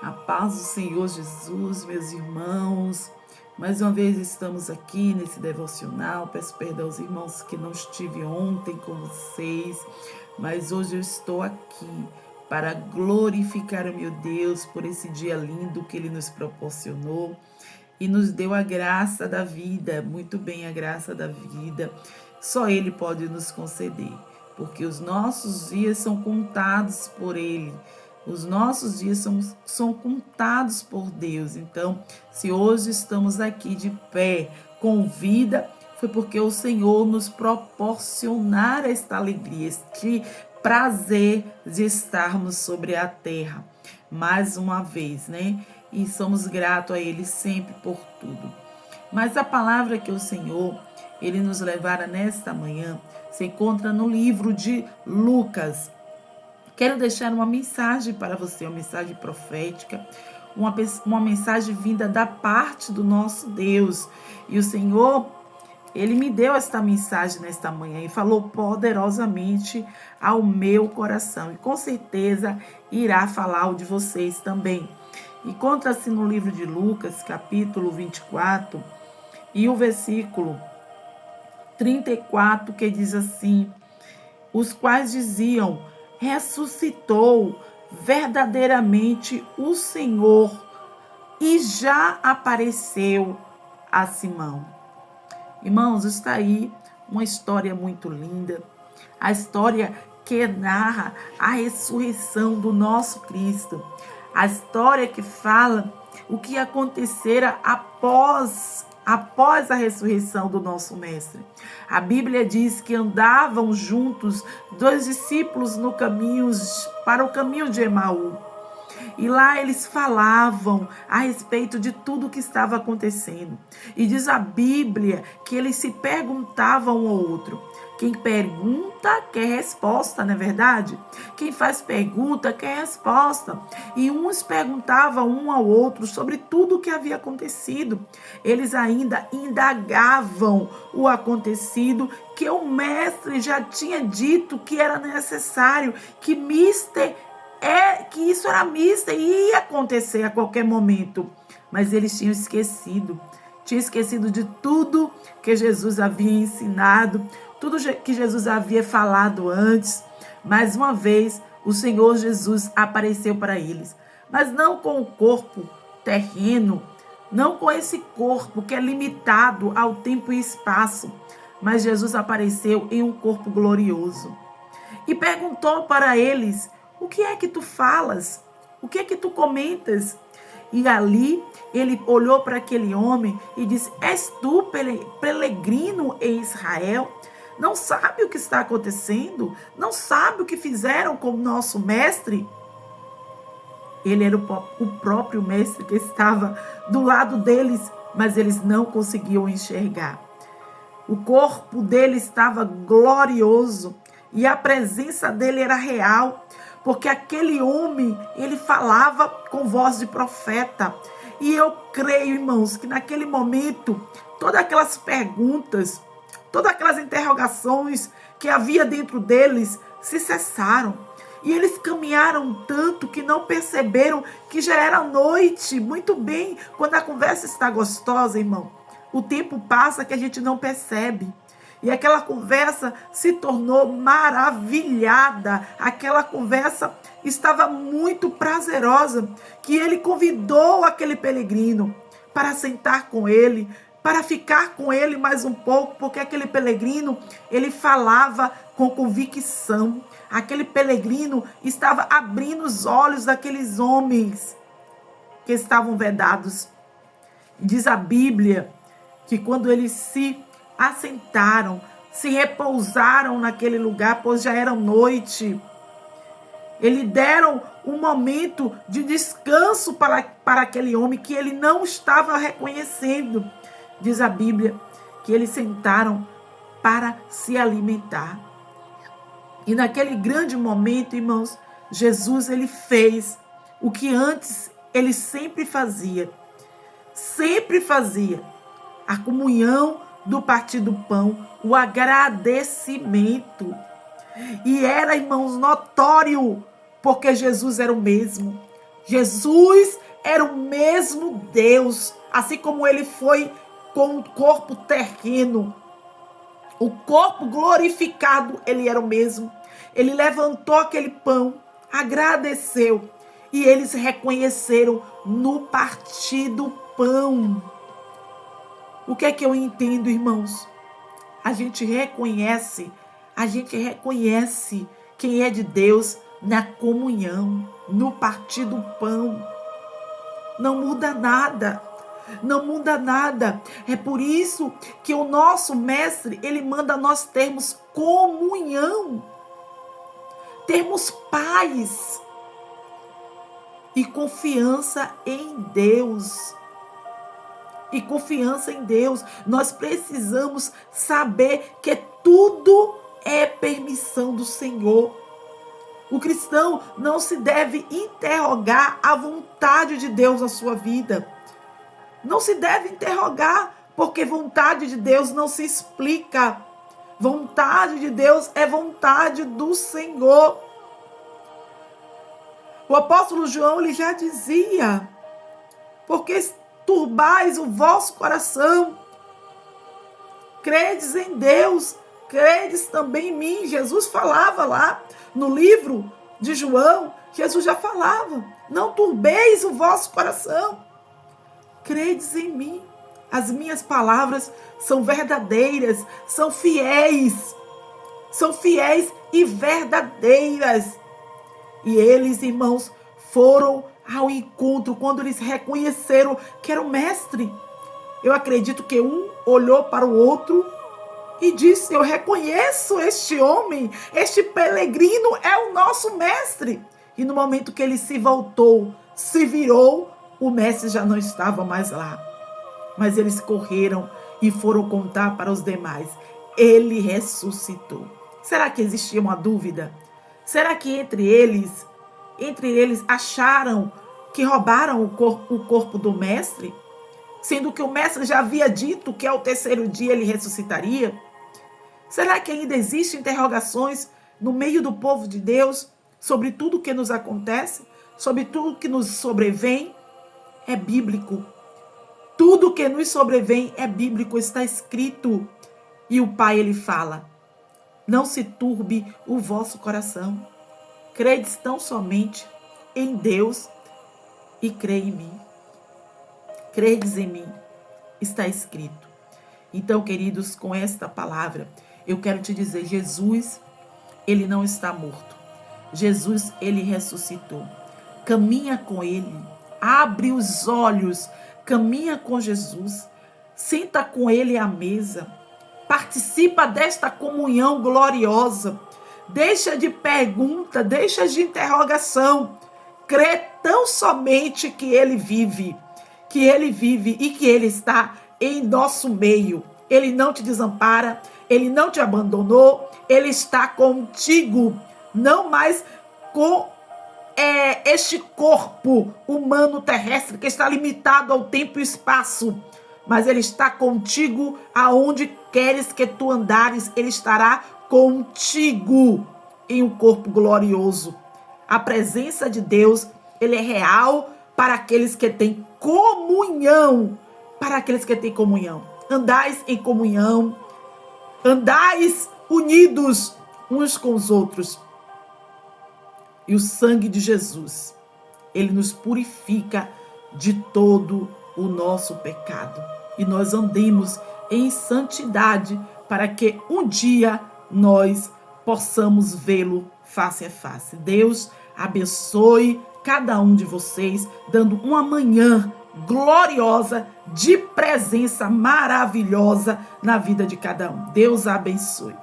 A paz do Senhor Jesus, meus irmãos. Mais uma vez estamos aqui nesse devocional. Peço perdão aos irmãos que não estive ontem com vocês, mas hoje eu estou aqui para glorificar o meu Deus por esse dia lindo que Ele nos proporcionou e nos deu a graça da vida, muito bem a graça da vida. Só Ele pode nos conceder, porque os nossos dias são contados por Ele. Os nossos dias são contados por Deus. Então, se hoje estamos aqui de pé, com vida, foi porque o Senhor nos proporcionara esta alegria, este prazer de estarmos sobre a terra. Mais uma vez, né? E somos gratos a Ele sempre por tudo. Mas a palavra que o Senhor, Ele nos levara nesta manhã, se encontra no livro de Lucas. Quero deixar uma mensagem para você, uma mensagem profética, uma mensagem vinda da parte do nosso Deus. E o Senhor, Ele me deu esta mensagem nesta manhã e falou poderosamente ao meu coração. E com certeza irá falar ao de vocês também. Encontra-se no livro de Lucas, capítulo 24, e o versículo 34, que diz assim: os quais diziam: ressuscitou verdadeiramente o Senhor e já apareceu a Simão. Irmãos, está aí uma história muito linda, a história que narra a ressurreição do nosso Cristo, a história que fala o que acontecera após a ressurreição do nosso mestre. A Bíblia diz que andavam juntos dois discípulos no caminho, para o caminho de Emaú. E lá eles falavam a respeito de tudo o que estava acontecendo. E diz a Bíblia que eles se perguntavam um ao outro. Quem pergunta quer resposta, não é verdade? Quem faz pergunta quer resposta. E uns perguntavam um ao outro sobre tudo o que havia acontecido. Eles ainda indagavam o acontecido, que o mestre já tinha dito que era necessário, que isso era mister e ia acontecer a qualquer momento. Mas eles tinham esquecido de tudo que Jesus havia ensinado, tudo que Jesus havia falado antes. Mais uma vez, o Senhor Jesus apareceu para eles, mas não com o corpo terreno, não com esse corpo que é limitado ao tempo e espaço, mas Jesus apareceu em um corpo glorioso e perguntou para eles: o que é que tu falas? O que é que tu comentas? E ali ele olhou para aquele homem e disse: és tu peregrino em Israel? Não sabe o que está acontecendo? Não sabe o que fizeram com o nosso mestre? Ele era o próprio mestre que estava do lado deles, mas eles não conseguiam enxergar. O corpo dele estava glorioso e a presença dele era real, porque aquele homem, ele falava com voz de profeta. E eu creio, irmãos, que naquele momento, todas aquelas perguntas, todas aquelas interrogações que havia dentro deles se cessaram. E eles caminharam tanto que não perceberam que já era noite. Muito bem, quando a conversa está gostosa, irmão, o tempo passa que a gente não percebe. E aquela conversa se tornou maravilhada. Aquela conversa estava muito prazerosa, que ele convidou aquele peregrino para sentar com ele, para ficar com ele mais um pouco, porque aquele peregrino, ele falava com convicção. Aquele peregrino estava abrindo os olhos daqueles homens que estavam vedados. Diz a Bíblia que quando eles se assentaram, se repousaram naquele lugar, pois já era noite, eles deram um momento de descanso para aquele homem que ele não estava reconhecendo. Diz a Bíblia que eles sentaram para se alimentar. E naquele grande momento, irmãos, Jesus, ele fez o que antes ele sempre fazia. Sempre fazia. A comunhão do partir do pão, o agradecimento. E era, irmãos, notório, porque Jesus era o mesmo. Jesus era o mesmo Deus, assim como ele foi com o corpo terreno, o corpo glorificado, ele era o mesmo. Ele levantou aquele pão, agradeceu e eles reconheceram no partir do pão. O que é que eu entendo, irmãos? A gente reconhece quem é de Deus na comunhão, no partir do pão. Não muda nada. Não muda nada. É por isso que o nosso mestre, ele manda nós termos comunhão, termos paz e confiança em Deus. E confiança em Deus. Nós precisamos saber que tudo é permissão do Senhor. O cristão não se deve interrogar a vontade de Deus na sua vida. Não se deve interrogar, porque vontade de Deus não se explica. Vontade de Deus é vontade do Senhor. O apóstolo João, ele já dizia: porque turbais o vosso coração, credes em Deus, credes também em mim. Jesus falava lá no livro de João, Jesus já falava: não turbeis o vosso coração, credes em mim. As minhas palavras são verdadeiras, são fiéis e verdadeiras. E eles, irmãos, foram ao encontro quando eles reconheceram que era o mestre. Eu acredito que um olhou para o outro e disse: eu reconheço este homem, este peregrino é o nosso mestre. E no momento que ele se voltou, se virou, o mestre já não estava mais lá. Mas eles correram e foram contar para os demais: ele ressuscitou. Será que existia uma dúvida? Será que entre eles acharam que roubaram o corpo do mestre? Sendo que o mestre já havia dito que ao terceiro dia ele ressuscitaria? Será que ainda existem interrogações no meio do povo de Deus sobre tudo o que nos acontece? Sobre tudo que nos sobrevém? É bíblico. Tudo que nos sobrevém é bíblico, está escrito. E o Pai, ele fala: não se turbe o vosso coração. Credes tão somente em Deus e crê em mim. Credes em mim, está escrito. Então, queridos, com esta palavra, eu quero te dizer: Jesus, ele não está morto. Jesus, ele ressuscitou. Caminha com ele, abre os olhos, caminha com Jesus, senta com ele à mesa, participa desta comunhão gloriosa. Deixa de pergunta, deixa de interrogação. Crê tão somente que ele vive e que ele está em nosso meio. Ele não te desampara, ele não te abandonou, ele está contigo, não mais com este corpo humano terrestre que está limitado ao tempo e espaço, mas ele está contigo aonde queres que tu andares, ele estará contigo em um corpo glorioso. A presença de Deus, ele é real para aqueles que têm comunhão, Andais em comunhão, andais unidos uns com os outros. E o sangue de Jesus, ele nos purifica de todo o nosso pecado. E nós andemos em santidade para que um dia nós possamos vê-lo face a face. Deus abençoe cada um de vocês, dando uma manhã gloriosa de presença maravilhosa na vida de cada um. Deus abençoe.